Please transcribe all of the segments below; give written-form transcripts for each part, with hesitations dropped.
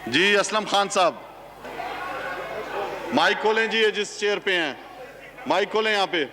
جی اسلم خان صاحب مائک کھولیں جی، یہ جس چیئر پہ ہیں مائک کھولیں یہاں پہ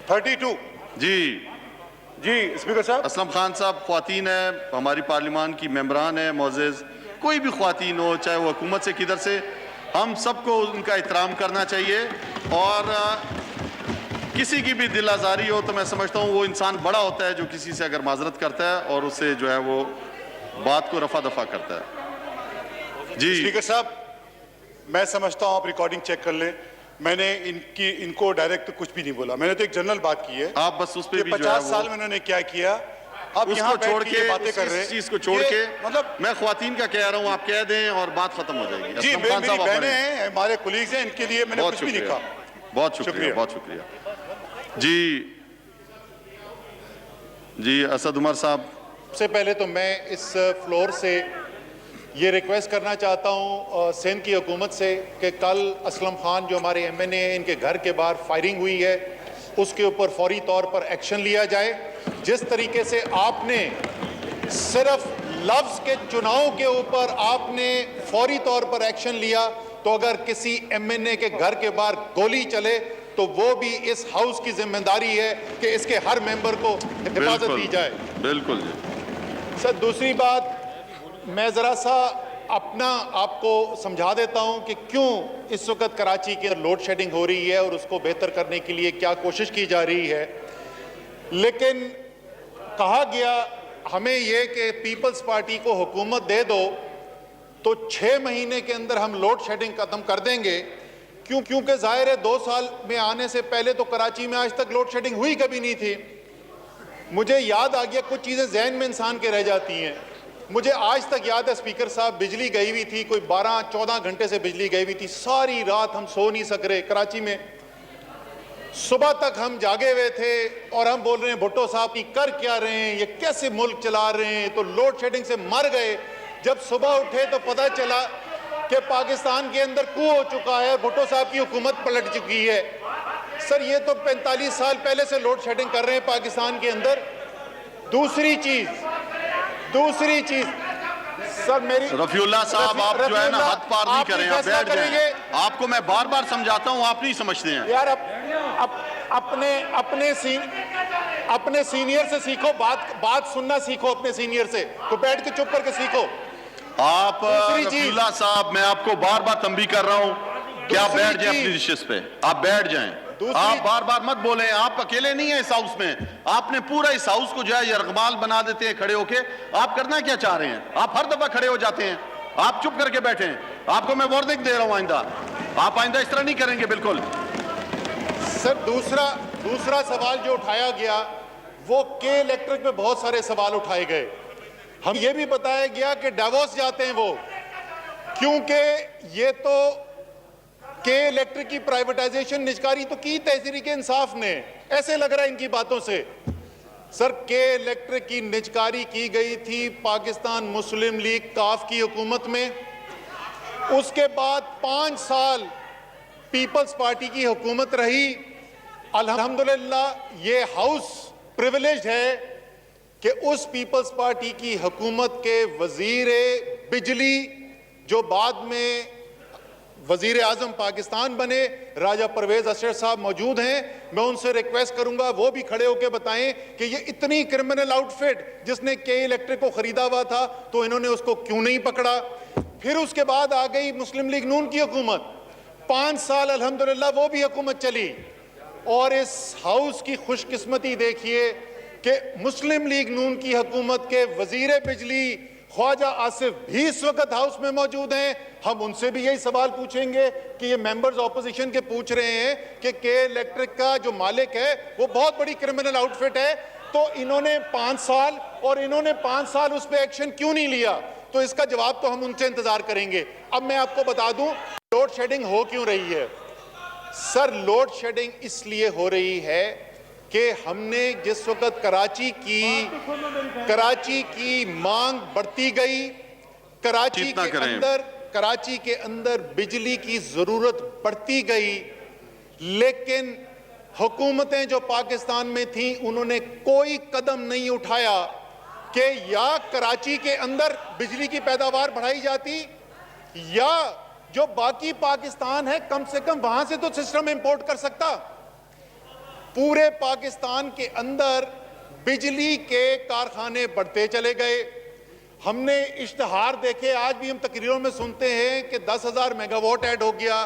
32 جی اسپیکر صاحب. اسلم خان صاحب خواتین ہیں، ہماری پارلیمان کی ممبران ہیں معزز، کوئی بھی خواتین ہو چاہے وہ حکومت سے کدھر سے، ہم سب کو ان کا احترام کرنا چاہیے. اور کسی کی بھی دل آزاری ہو تو میں سمجھتا ہوں وہ انسان بڑا ہوتا ہے جو کسی سے اگر معذرت کرتا ہے اور اس سے جو ہے وہ بات کو رفع دفع کرتا ہے. جی اسپیکر صاحب میں سمجھتا ہوں آپ ریکارڈنگ چیک کر لیں. میں نے ان کو ڈائریکٹ کچھ بھی نہیں بولا، میں نے تو ایک جنرل بات کی ہے. آپ بس اس پہ بھی جو ہے 50 سال میں انہوں نے کیا کیا، اب اس یہاں کو چھوڑ بیٹھ کے یہ باتیں کر رہے ہیں. اس چیز کو چھوڑ کے میں خواتین کا کہہ رہا ہوں، آپ کہہ دیں اور بات ختم ہو جائے گی. جی اسلم خان میری صاحب بہنیں ہیں، ہمارے کولیگز ہیں، ان کے لیے میں نے بہت کچھ بھی نہیں شکریہ، کہا. بہت شکریہ، بہت شکریہ. جی اسد عمر صاحب. سے پہلے تو میں اس فلور سے یہ ریکویسٹ کرنا چاہتا ہوں سندھ کی حکومت سے کہ کل اسلم خان جو ہمارے ایم این اے ہیں، ان کے گھر کے باہر فائرنگ ہوئی ہے، اس کے اوپر فوری طور پر ایکشن لیا جائے. جس طریقے سے آپ نے صرف لفظ کے چناؤ کے اوپر آپ نے فوری طور پر ایکشن لیا، تو اگر کسی ایم این اے کے گھر کے باہر گولی چلے تو وہ بھی اس ہاؤس کی ذمہ داری ہے کہ اس کے ہر ممبر کو حفاظت دی جائے. بالکل جی سر دوسری بات میں ذرا سا اپنا آپ کو سمجھا دیتا ہوں کہ کیوں اس وقت کراچی کے لوڈ شیڈنگ ہو رہی ہے اور اس کو بہتر کرنے کے لیے کیا کوشش کی جا رہی ہے. لیکن کہا گیا ہمیں یہ کہ پیپلز پارٹی کو حکومت دے دو تو 6 مہینے کے اندر ہم لوڈ شیڈنگ ختم کر دیں گے. کیونکہ ظاہر ہے 2 سال میں آنے سے پہلے تو کراچی میں آج تک لوڈ شیڈنگ ہوئی کبھی نہیں تھی. مجھے یاد آ گیا، کچھ چیزیں ذہن میں انسان کے رہ جاتی ہیں. مجھے آج تک یاد ہے اسپیکر صاحب، بجلی گئی ہوئی تھی، کوئی 12-14 گھنٹے سے بجلی گئی ہوئی تھی، ساری رات ہم سو نہیں سک رہے کراچی میں. صبح تک ہم جاگے ہوئے تھے اور ہم بول رہے ہیں بھٹو صاحب کی کر کیا رہے ہیں، یہ کیسے ملک چلا رہے ہیں. تو لوڈ شیڈنگ سے مر گئے. جب صبح اٹھے تو پتہ چلا کہ پاکستان کے اندر کو ہو چکا ہے، بھٹو صاحب کی حکومت پلٹ چکی ہے. سر یہ تو 45 سال پہلے سے لوڈ شیڈنگ کر رہے ہیں پاکستان کے اندر. دوسری چیز سر میری رفیع اللہ صاحب آپ جو ہے نا حد پار نہیں کریں، آپ بیٹھ جائیں. آپ کو میں بار بار سمجھاتا ہوں، آپ نہیں سمجھتے ہیں یار. اپنے سینئر سے سیکھو، بات سننا سیکھو اپنے سینئر سے، تو بیٹھ کے چپ کر کے سیکھو. آپ رفیع اللہ صاحب میں آپ کو بار بار تنبیہ کر رہا ہوں کہ آپ بیٹھ جائیں اپنی نشست پہ، آپ بیٹھ جائیں. آپ بار بار مت بولیں، آپ اکیلے نہیں ہیں اس ہاؤس میں، آپ نے پورا اس ہاؤس کو جو ہے یرغمال بنا دیتے ہیں کھڑے ہو کے. آپ کرنا کیا چاہ رہے ہیں؟ آپ ہر دفعہ کھڑے ہو جاتے ہیں، آپ چپ کر کے بیٹھیں. آپ کو میں وارننگ دے رہا ہوں، آئندہ آپ اس طرح نہیں کریں گے. بالکل. سر دوسرا سوال جو اٹھایا گیا وہ کے الیکٹرک میں بہت سارے سوال اٹھائے گئے. ہم یہ بھی بتایا گیا کہ ڈیوورس جاتے ہیں وہ، کیونکہ یہ تو کے الیکٹرک کی پرائیویٹائزیشن نجکاری تو کی تحریک انصاف نے، ایسے لگ رہا ہے ان کی باتوں سے. سر کے الیکٹرک کی نجکاری کی گئی تھی پاکستان مسلم لیگ کاف کی حکومت میں. اس کے بعد 5 سال پیپلز پارٹی کی حکومت رہی. الحمدللہ یہ ہاؤس پریویلیجڈ ہے کہ اس پیپلز پارٹی کی حکومت کے وزیر بجلی جو بعد میں وزیر اعظم پاکستان بنے، راجہ پرویز اشرف صاحب موجود ہیں. میں ان سے ریکویسٹ کروں گا وہ بھی کھڑے ہو کے بتائیں کہ یہ اتنی کرمنل آؤٹ فٹ جس نے کے الیکٹرک کو خریدا ہوا تھا تو انہوں نے اس کو کیوں نہیں پکڑا. پھر اس کے بعد آ گئی مسلم لیگ نون کی حکومت، 5 سال الحمدللہ وہ بھی حکومت چلی. اور اس ہاؤس کی خوش قسمتی دیکھیے کہ مسلم لیگ نون کی حکومت کے وزیر بجلی خواجہ آصف بھی اس وقت ہاؤس میں موجود ہیں. ہم ان سے بھی یہی سوال پوچھیں گے کہ یہ ممبرز اپوزیشن کے پوچھ رہے ہیں کہ کے الیکٹرک کا جو مالک ہے وہ بہت بڑی کرمنل آؤٹ فٹ ہے، تو انہوں نے 5 سال اور انہوں نے 5 سال اس پہ ایکشن کیوں نہیں لیا؟ تو اس کا جواب تو ہم ان سے انتظار کریں گے. اب میں آپ کو بتا دوں لوڈ شیڈنگ ہو کیوں رہی ہے. سر لوڈ شیڈنگ اس لیے ہو رہی ہے کہ ہم نے جس وقت کراچی کی مانگ بڑھتی گئی، کراچی کے اندر بجلی کی ضرورت بڑھتی گئی، لیکن حکومتیں جو پاکستان میں تھیں انہوں نے کوئی قدم نہیں اٹھایا کہ یا کراچی کے اندر بجلی کی پیداوار بڑھائی جاتی یا جو باقی پاکستان ہے کم سے کم وہاں سے تو سسٹم امپورٹ کر سکتا. پورے پاکستان کے اندر بجلی کے کارخانے بڑھتے چلے گئے. ہم نے اشتہار دیکھے, آج بھی ہم تقریروں میں سنتے ہیں کہ 10,000 میگا واٹ ایڈ ہو گیا.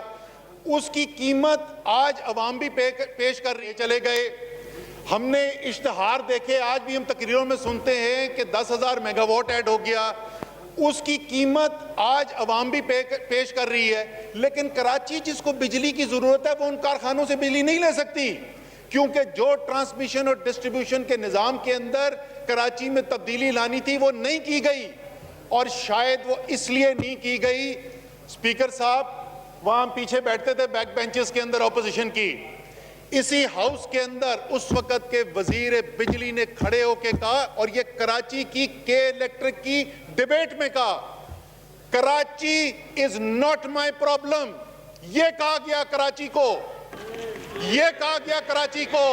اس کی قیمت آج عوام بھی پیش کر رہے چلے گئے. ہم نے اشتہار دیکھے, آج بھی ہم تقریروں میں سنتے ہیں کہ 10,000 میگا واٹ ایڈ ہو گیا. اس کی قیمت آج عوام بھی پیش کر رہی ہے. لیکن کراچی جس کو بجلی کی ضرورت ہے وہ ان کارخانوں سے بجلی نہیں لے سکتی, کیونکہ جو ٹرانسمیشن اور ڈسٹریبیوشن کے نظام کے اندر کراچی میں تبدیلی لانی تھی وہ نہیں کی گئی. اور شاید وہ اس لیے نہیں کی گئی, اسپیکر صاحب وہاں ہم پیچھے بیٹھتے تھے بیک بینچز کے اندر اپوزیشن کی, اسی ہاؤس کے اندر اس وقت کے وزیر بجلی نے کھڑے ہو کے کہا, اور یہ کراچی کی کے الیکٹرک کی ڈیبیٹ میں کہا, Karachi is not my problem. یہ کہا گیا کراچی کو, یہ کہا گیا کراچی کو.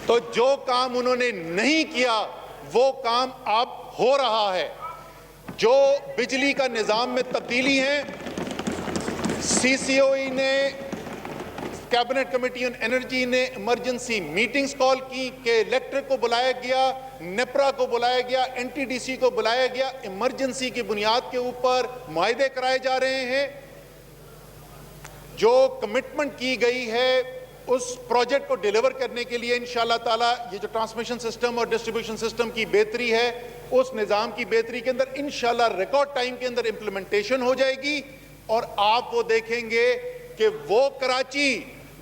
تو جو کام انہوں نے نہیں کیا وہ کام اب ہو رہا ہے. جو بجلی کا نظام میں تبدیلی ہے, سی سی او ای نے, کیبنٹ کمیٹی آن انرجی نے ایمرجنسی میٹنگز کال کی کہ الیکٹرک کو بلایا گیا, نیپرا کو بلایا گیا, این ٹی ڈی سی کو بلایا گیا. ایمرجنسی کی بنیاد کے اوپر معاہدے کرائے جا رہے ہیں. جو کمٹمنٹ کی گئی ہے اس پروجیکٹ کو ڈیلیور کرنے کے لیے انشاءاللہ تعالی یہ جو ٹرانسمیشن سسٹم اور ڈسٹریبیوشن سسٹم کی بہتری ہے, اس نظام کی بہتری کے اندر انشاءاللہ ریکارڈ ٹائم کے اندر امپلیمنٹیشن ہو جائے گی. اور آپ وہ دیکھیں گے کہ وہ کراچی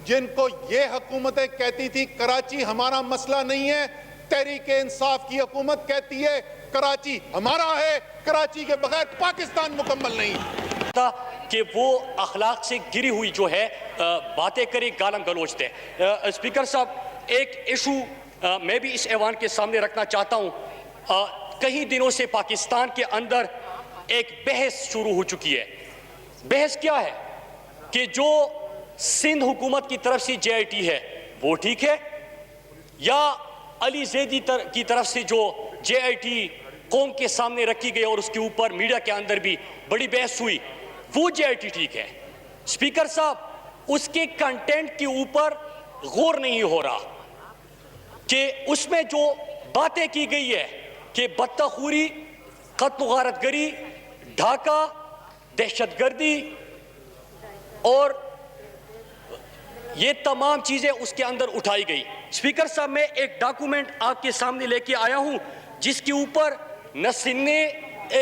جن کو یہ حکومتیں کہتی تھی کراچی ہمارا مسئلہ نہیں ہے, تحریک انصاف کی حکومت کہتی ہے کراچی ہمارا ہے, کراچی کے بغیر پاکستان مکمل نہیں. کہ وہ اخلاق سے گری ہوئی جو ہے باتیں کرے, گالم گلوچ دے. اسپیکر صاحب ایک ایشو میں بھی اس ایوان کے سامنے رکھنا چاہتا ہوں. کئی دنوں سے پاکستان کے اندر ایک بحث شروع ہو چکی ہے. بحث کیا ہے کہ جو سندھ حکومت کی طرف سے جے آئی ٹی ہے وہ ٹھیک ہے, یا علی زیدی کی طرف سے جو جے آئی ٹی قوم کے سامنے رکھی گئی اور اس کے اوپر میڈیا کے اندر بھی بڑی بحث ہوئی, وہ جے آئی ٹی ٹھیک ہے. اسپیکر صاحب اس کے کنٹینٹ کے اوپر غور نہیں ہو رہا کہ اس میں جو باتیں کی گئی ہے کہ بدتخوری, قتل و غارت گری, ڈھاکہ, دہشت گردی اور یہ تمام چیزیں اس کے اندر اٹھائی گئی. اسپیکر صاحب میں ایک ڈاکومنٹ آپ کے سامنے لے کے آیا ہوں جس کے اوپر نہ سندھ نے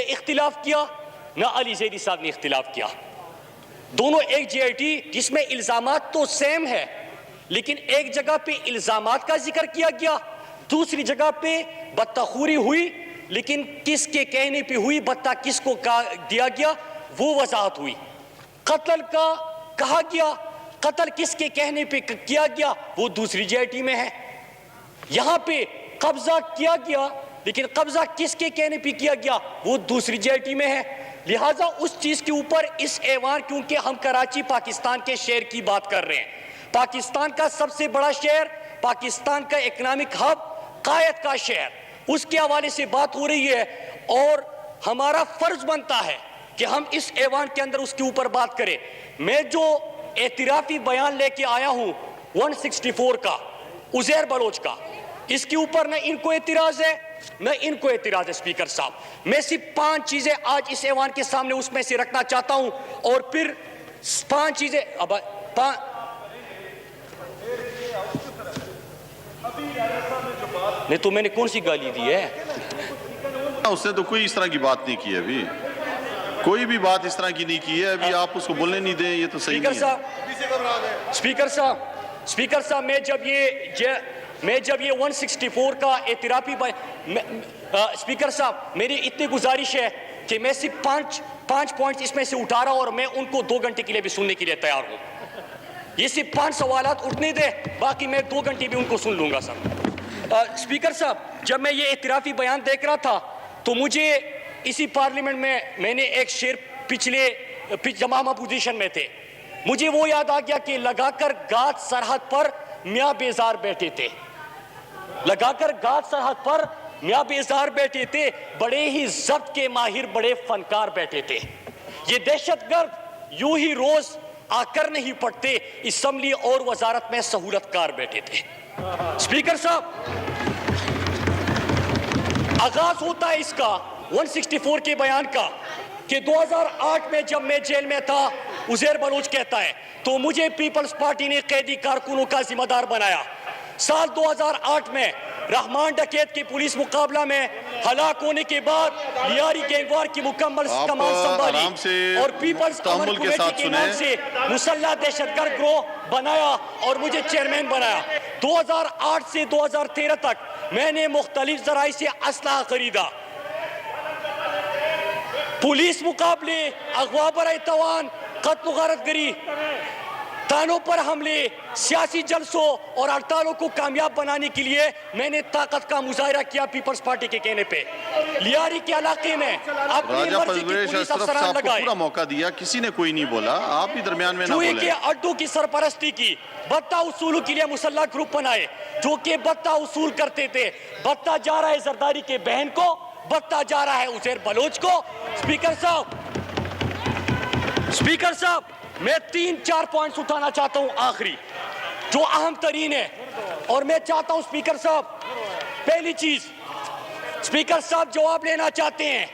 اختلاف کیا نہ علی زیدی صاحب نے اختلاف کیا. دونوں ایک جے آئی ٹی جس میں الزامات تو سیم ہے, لیکن ایک جگہ پہ الزامات کا ذکر کیا گیا, دوسری جگہ پہ بدتخوری ہوئی, لیکن کس کے کہنے پہ ہوئی, بتا کس کو دیا گیا وہ وضاحت ہوئی. قتل کا کہا گیا, قتل کس کے کہنے پہ کیا گیا وہ دوسری جے آئی ٹی میں ہے. یہاں پہ قبضہ کیا گیا, لیکن قبضہ کس کے کہنے پہ کیا گیا وہ دوسری جے آئی ٹی میں ہے. لہٰذا اس چیز کے اوپر اس ایوان, کیونکہ ہم کراچی پاکستان کے شہر کی بات کر رہے ہیں, پاکستان کا سب سے بڑا شہر, پاکستان کا اکنامک ہب, قائد کا شہر, اس کے حوالے سے بات ہو رہی ہے, اور ہمارا فرض بنتا ہے کہ ہم اس ایوان کے اندر اس کے اوپر بات کریں. میں جو اعترافی بیان لے کے آیا ہوں 164 کا عزیر بلوچ کا, اس کے اوپر نہ ان کو اعتراض ہے نہ ان کو اعتراض ہے. اسپیکر صاحب میں صرف 5 چیزیں آج اس ایوان کے سامنے اس میں سے رکھنا چاہتا ہوں, اور پھر 5 چیزیں نہیں تو میں نے کون سی گالی دی ہے؟ اس نے تو کوئی اس طرح کی بات نہیں کی ہے, ابھی کوئی بھی بات اس طرح کی نہیں کی ہے. ابھی آپ اس کو بولنے نہیں دیں, یہ تو صحیح نہیں ہے. اسپیکر صاحب میں جب یہ 164 کا اعترافی اسپیکر صاحب میری اتنی گزارش ہے کہ میں صرف 5 پوائنٹس اس میں سے اٹھا رہا ہوں, اور میں ان کو 2 گھنٹے کے لیے بھی سننے کے لیے تیار ہوں. یہ صرف 5 سوالات اٹھنے دیں, باقی میں 2 گھنٹے بھی ان کو سن لوں گا. سر اسپیکر صاحب جب میں یہ اعترافی بیان دیکھ رہا تھا تو مجھے اسی پارلیمنٹ میں نے ایک شعر جب ہم اپوزیشن میں تھے, مجھے وہ یاد آ گیا کہ لگا کر گات سرحد پر میاں بیزار بیٹھے تھے, لگا کر گات سرحد پر میاں بیزار بیٹھے تھے, بڑے ہی ضبط کے ماہر, بڑے فنکار بیٹھے تھے. یہ دہشت گرد یوں ہی روز آ کر نہیں پڑتے, اسمبلی اور وزارت میں سہولت کار بیٹھے تھے. اسپیکر صاحب, آغاز ہوتا ہے اس کا 164 کے بیان کا کہ 2008 میں جب میں جیل میں تھا, عزیر بلوچ کہتا ہے, تو مجھے پیپلز پارٹی نے قیدی کارکنوں کا ذمہ دار بنایا. سال 2008 میں رحمان ڈکیت کے پولیس مقابلہ میں ہلاک ہونے کے بعد لیاری گینگوار کی مکمل کمان سنبھالی اور پیپلز امن کمیٹی کے نام سے مسلح دہشت گرد گروہ بنایا اور مجھے چیئرمین بنایا. 2008 سے 2013 تک میں نے مختلف ذرائع سے اسلحہ خریدا. پولیس مقابلے, اغوا برائے توان, قتل و غارت گری, تھانوں پر حملے, سیاسی جلسوں اور ہڑتالوں کو کامیاب بنانے کے لیے میں نے طاقت کا مظاہرہ کیا. پیپلز پارٹی کے کہنے پہ لیاری کے علاقے میں اپنی مرضی کی پولیس افسران لگائے, پورا موقع دیا, کسی نے کوئی نہیں بولا, آپ بھی درمیان میں نہ جوئی بولیں. کے اڈوں کی سرپرستی کی, بتہ اصولوں کے لیے مسلح گروپ بنائے جو کہ بتہ اصول کرتے تھے. بتہ جا رہا ہے زرداری کے بہن کو, بتہ جا رہا ہے عزیر بلوچ کو. اسپیکر صاحب, میں 3-4 پوائنٹس اٹھانا چاہتا ہوں آخری, جو اہم ترین ہے, اور میں چاہتا ہوں اسپیکر صاحب, پہلی چیز, اسپیکر صاحب جواب لینا چاہتے ہیں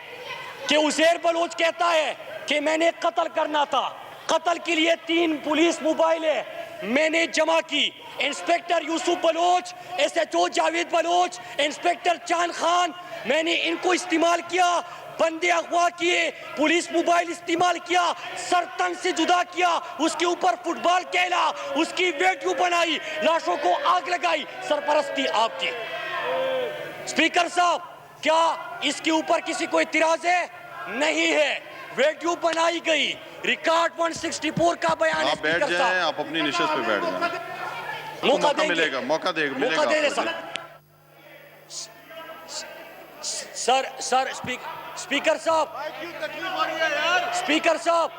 کہ عزیر بلوچ کہتا ہے کہ میں نے قتل کرنا تھا. قتل کے لیے 3 پولیس موبائلیں میں نے جمع کی. Inspector Yusuf Baloch, S H O Javed Baloch, inspector Chand Khan, میں نے ان کو استعمال کیا. بندے اغوا کیے, پولیس موبائل استعمال کیا, سر تن سے جدا کیا, اس کے اوپر فٹ بال کھیلا, اس کی ویڈیو بنائی, لاشوں کو آگ لگائی. سرپرستی آپ کی. اسپیکر صاحب, کیا اس کے اوپر کسی کو اعتراض ہے؟ نہیں ہے. ویڈیو بنائی گئی, ریکارڈ 164 کا بیان ہے. آپ بیٹھ جائیں, آپ اپنی نشست پہ بیٹھ جائیں, موقع ملے گا, موقع دے گا. سر اسپیکر صاحب, اسپیکر صاحب,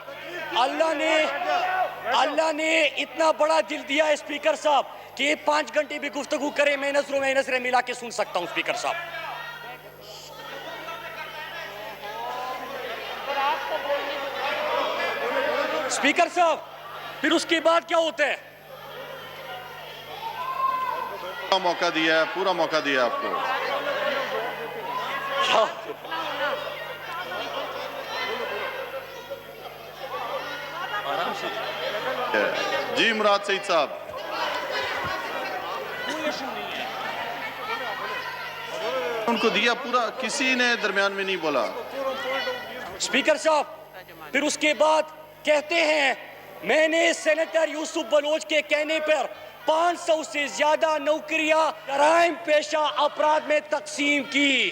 اللہ نے اتنا بڑا دل دیا ہے اسپیکر صاحب کہ 5 گھنٹے بھی گفتگو کرے, میں نظریں ملا کے سن سکتا ہوں. اسپیکر صاحب, اسپیکر صاحب, پھر اس کے بعد کیا ہوتا ہے؟ پورا موقع دیا ہے, پورا موقع دیا آپ کو. جی مراد سعید صاحب, ان کو دیا پورا, کسی نے درمیان میں نہیں بولا. اسپیکر صاحب, پھر اس کے بعد کہتے ہیں میں نے سینیٹر یوسف بلوچ کے کہنے پر 500 سے زیادہ نوکریاں جرائم پیشہ افراد میں تقسیم کی.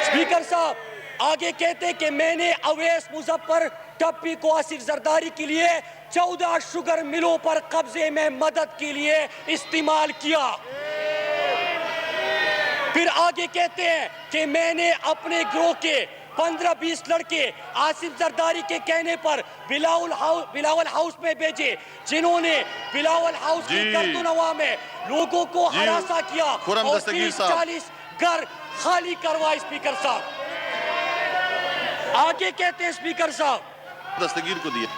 اسپیکر صاحب, آگے کہتے ہیں کہ میں نے اویس مظفر ٹپی کو آصف زرداری کے لیے 14 شوگر ملوں پر قبضے میں مدد کے لیے استعمال کیا. پھر آگے کہتے ہیں کہ میں نے اپنے گروہ کے 15-20 لڑکے آصف زرداری کے کہنے پر بلاول ہاؤس میں بھیجے, جنہوں نے بلاول ہاؤس کی گرد و نواح میں لوگوں کو ہراساں کیا اور 30-40 گھر خالی کروا. اسپیکر صاحب, آگے کہتے ہیں اسپیکر صاحب, دستگیر کو دیا.